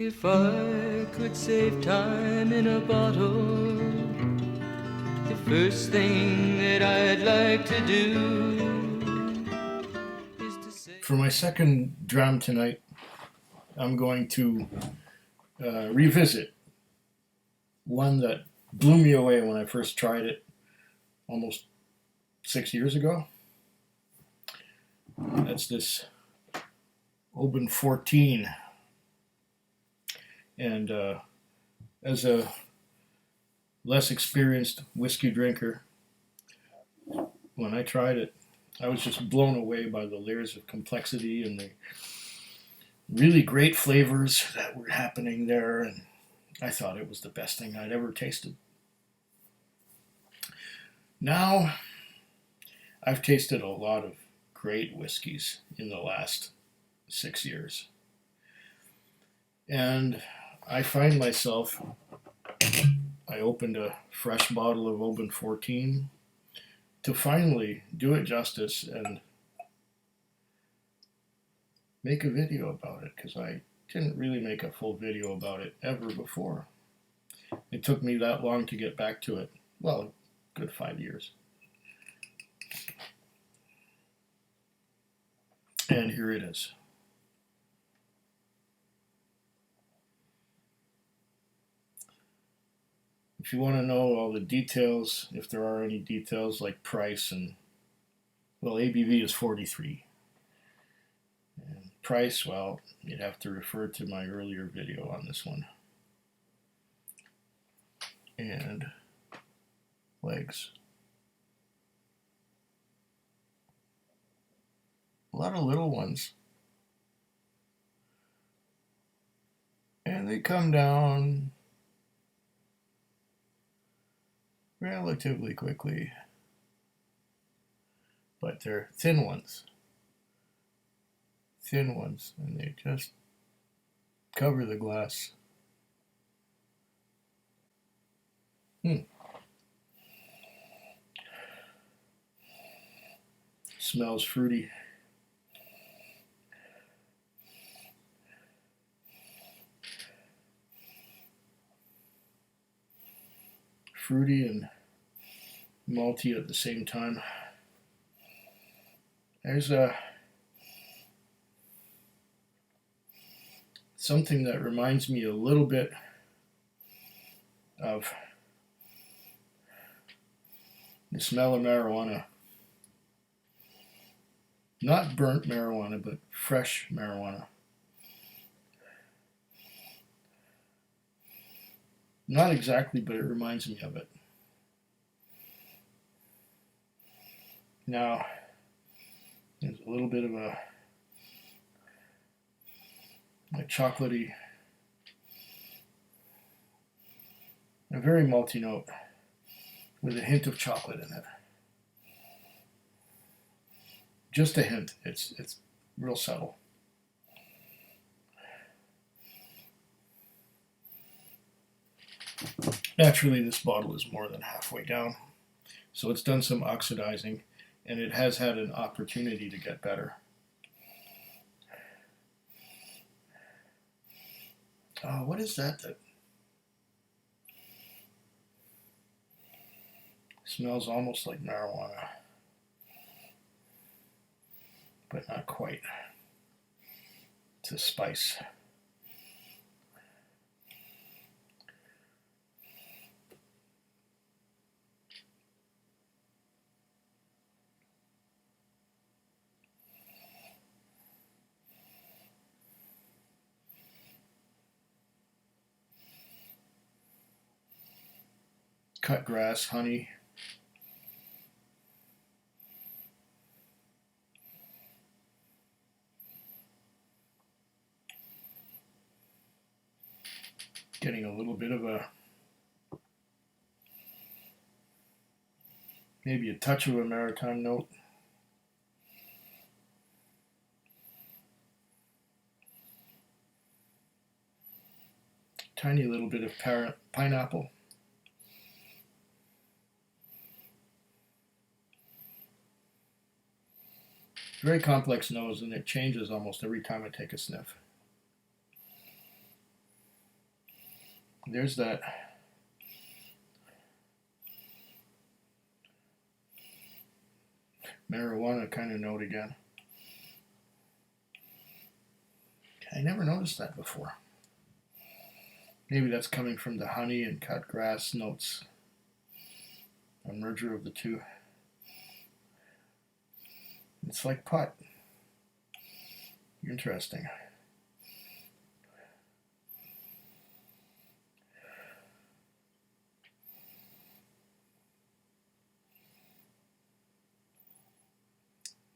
If I could save time in a bottle, the first thing that I'd like to do is to say. For my second dram tonight, I'm going to revisit one that blew me away when I first tried it almost 6 years ago. That's this Oban 14. And as a less experienced whiskey drinker, when I tried it, I was just blown away by the layers of complexity and the really great flavors that were happening there. And I thought it was the best thing I'd ever tasted. Now, I've tasted a lot of great whiskeys in the last 6 years. And I find myself, I opened a fresh bottle of Oban 14 to finally do it justice and make a video about it, because I didn't really make a full video about it ever before. It took me that long to get back to it. Well, a good 5 years. And here it is. If you want to know all the details, if there are any details like price and, well, ABV is 43. And price, well, you'd have to refer to my earlier video on this one. And legs. A lot of little ones. And they come down relatively quickly, but they're thin ones, and they just cover the glass. Smells fruity. Fruity and malty at the same time. There's something that reminds me a little bit of the smell of marijuana. Not burnt marijuana, but fresh marijuana. Not exactly, but it reminds me of it. Now, there's a little bit of a chocolatey, a very malty note with a hint of chocolate in it. Just a hint. It's real subtle. Naturally, this bottle is more than halfway down, so it's done some oxidizing, and it has had an opportunity to get better. What is that smells almost like marijuana, but not quite. It's a spice. Cut grass, honey. Getting a little bit of maybe a touch of a maritime note. Tiny little bit of pineapple. Very complex nose, and it changes almost every time I take a sniff. There's that marijuana kind of note again. I never noticed that before. Maybe that's coming from the honey and cut grass notes. A merger of the two. It's like pot. Interesting.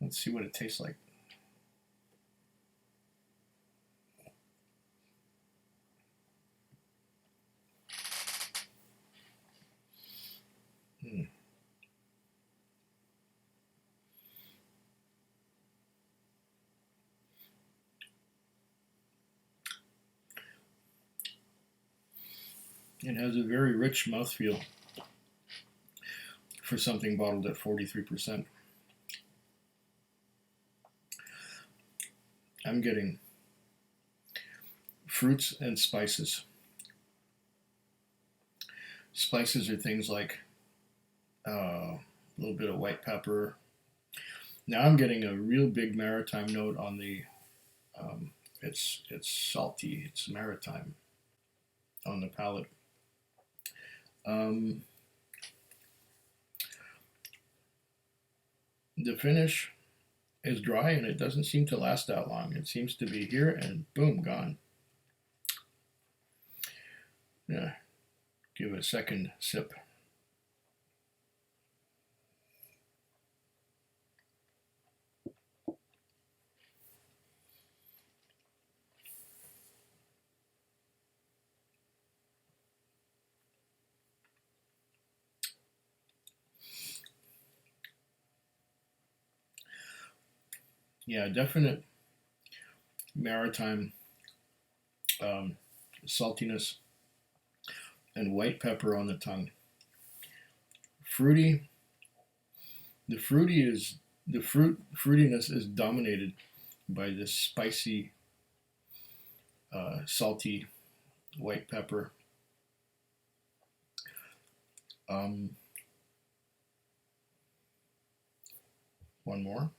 Let's see what it tastes like. It has a very rich mouthfeel for something bottled at 43%. I'm getting fruits and spices. Spices are things like a little bit of white pepper. Now I'm getting a real big maritime note on the. It's salty. It's maritime on the palate. The finish is dry and it doesn't seem to last that long. It seems to be here and boom, gone. Yeah, give it a second sip. Yeah, definite maritime saltiness and white pepper on the tongue. Fruity. The fruitiness is dominated by this spicy, salty white pepper. One more.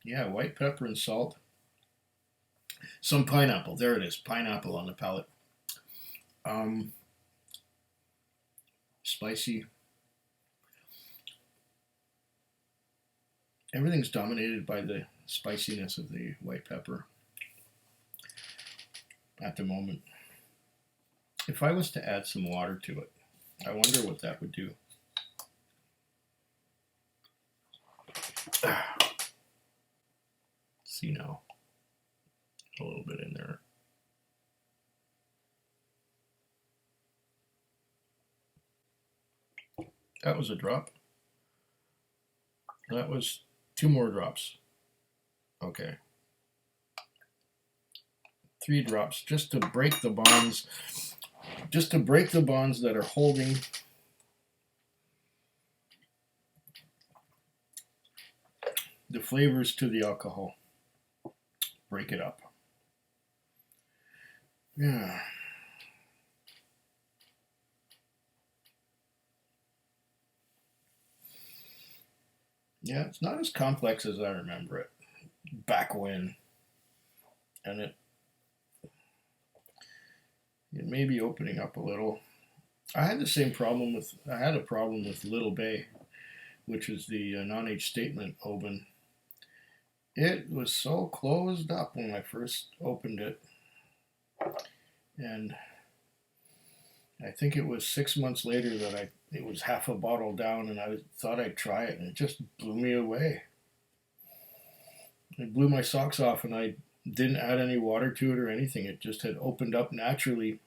Yeah, white pepper and salt. Some pineapple. There it is. Pineapple on the palate. Spicy. Everything's dominated by the spiciness of the white pepper at the moment. If I was to add some water to it, I wonder what that would do. See now, a little bit in there. That was a drop. That was 2 more drops. Okay. 3 drops just to break the bonds. Just to break the bonds that are holding the flavors to the alcohol. Break it up. Yeah. Yeah, it's not as complex as I remember it back when. And it may be opening up a little. I had a problem with Little Bay, which is the non-age statement Oban. It was so closed up when I first opened it. And I think it was 6 months later that it was half a bottle down, and I thought I'd try it, and it just blew me away. It blew my socks off, and I didn't add any water to it or anything. It just had opened up naturally,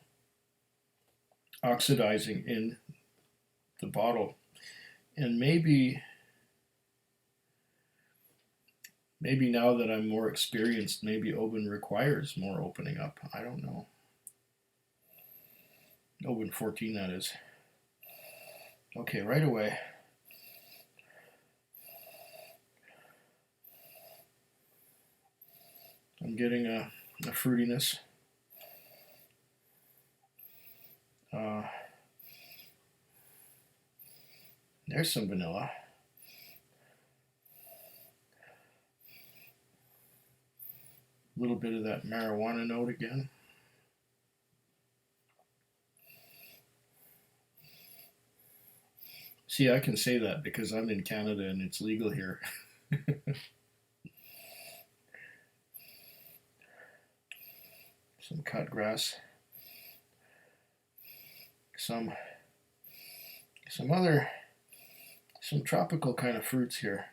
oxidizing in the bottle. And maybe now that I'm more experienced, maybe Oban requires more opening up. I don't know. Oban 14, that is. Okay, right away. I'm getting a fruitiness. There's some vanilla. A little bit of that marijuana note again. See, I can say that because I'm in Canada and it's legal here. Some cut grass. Some tropical kind of fruits here.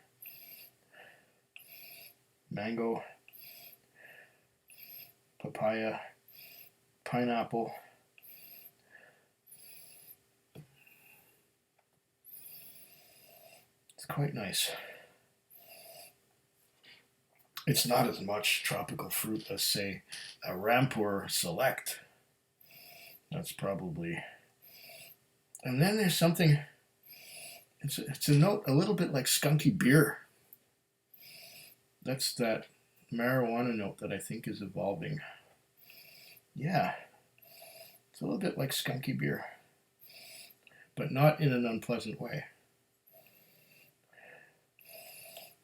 Mango, papaya, pineapple. It's quite nice. It's not as much tropical fruit as, say, a Rampur Select. That's probably... And then there's something... It's a note a little bit like skunky beer. That's that marijuana note that I think is evolving. Yeah. It's a little bit like skunky beer. But not in an unpleasant way.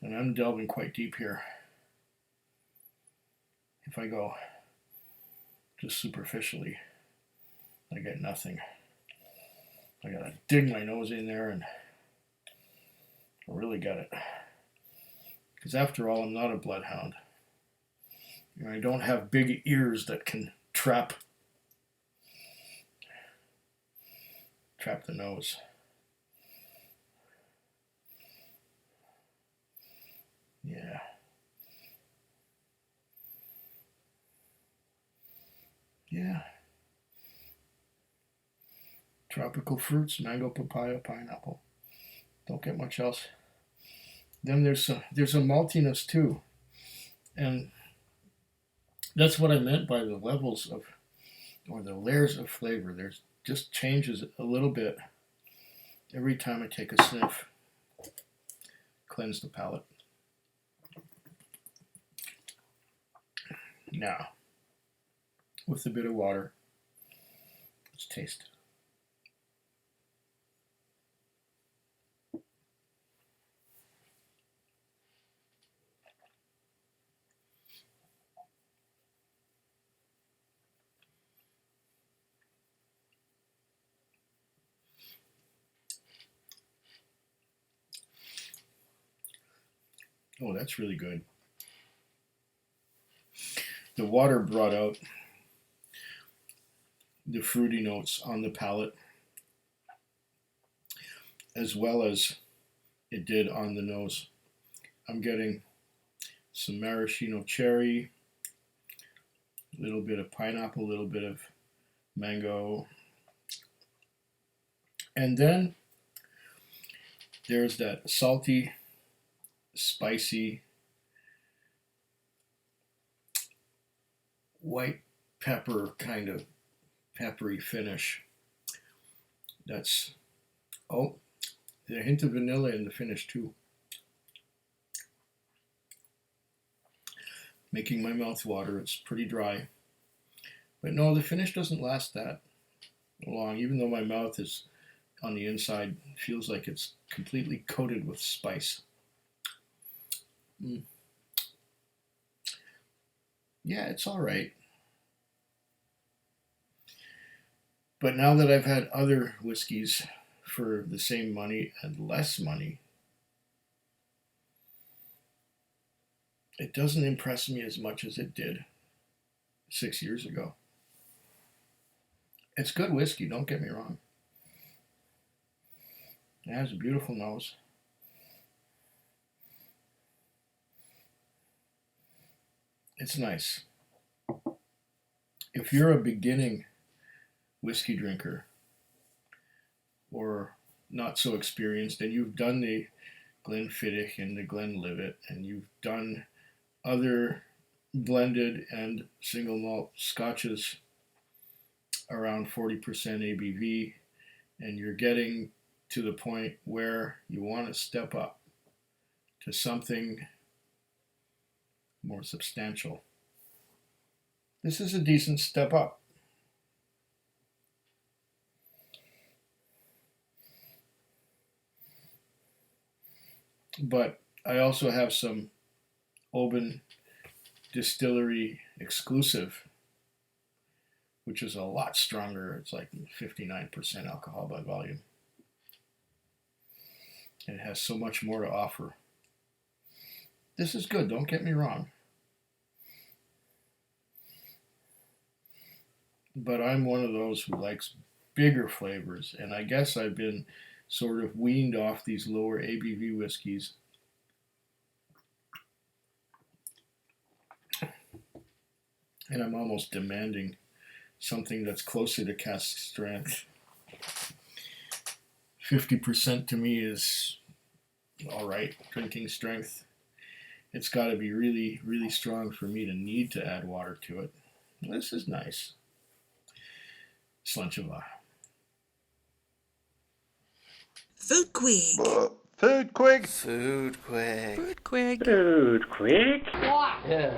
And I'm delving quite deep here. If I go just superficially, I get nothing. I gotta dig my nose in there and I really got it. Because after all, I'm not a bloodhound. I don't have big ears that can trap the nose. Yeah. Yeah. Tropical fruits, mango, papaya, pineapple. Don't get much else. Then there's a maltiness too. And that's what I meant by the levels of, or the layers of flavor. There's just changes a little bit every time I take a sniff. Cleanse the palate. Now, with a bit of water, let's taste. Oh, that's really good. The water brought out the fruity notes on the palate as well as it did on the nose. I'm getting some maraschino cherry, a little bit of pineapple, a little bit of mango, and then there's that salty, spicy, white pepper kind of peppery finish. That's, oh, there's a hint of vanilla in the finish too. Making my mouth water. It's pretty dry. But no, the finish doesn't last that long, even though my mouth is on the inside, feels like it's completely coated with spice. Yeah, it's all right. But now that I've had other whiskeys for the same money and less money, it doesn't impress me as much as it did 6 years ago. It's good whiskey, don't get me wrong. It has a beautiful nose. It's nice. If you're a beginning whiskey drinker or not so experienced and you've done the Glenfiddich and the Glenlivet and you've done other blended and single malt scotches around 40% ABV and you're getting to the point where you want to step up to something more substantial. This is a decent step up. But I also have some Oban Distillery exclusive, which is a lot stronger. It's like 59% alcohol by volume. And it has so much more to offer. This is good, don't get me wrong. But I'm one of those who likes bigger flavors, and I guess I've been sort of weaned off these lower ABV whiskeys. And I'm almost demanding something that's closer to cask strength. 50% to me is all right, drinking strength. It's got to be really, really strong for me to need to add water to it. This is nice. Slanchava. Foodquig. Foodquig. Foodquig. Foodquig. Foodquig. Yeah.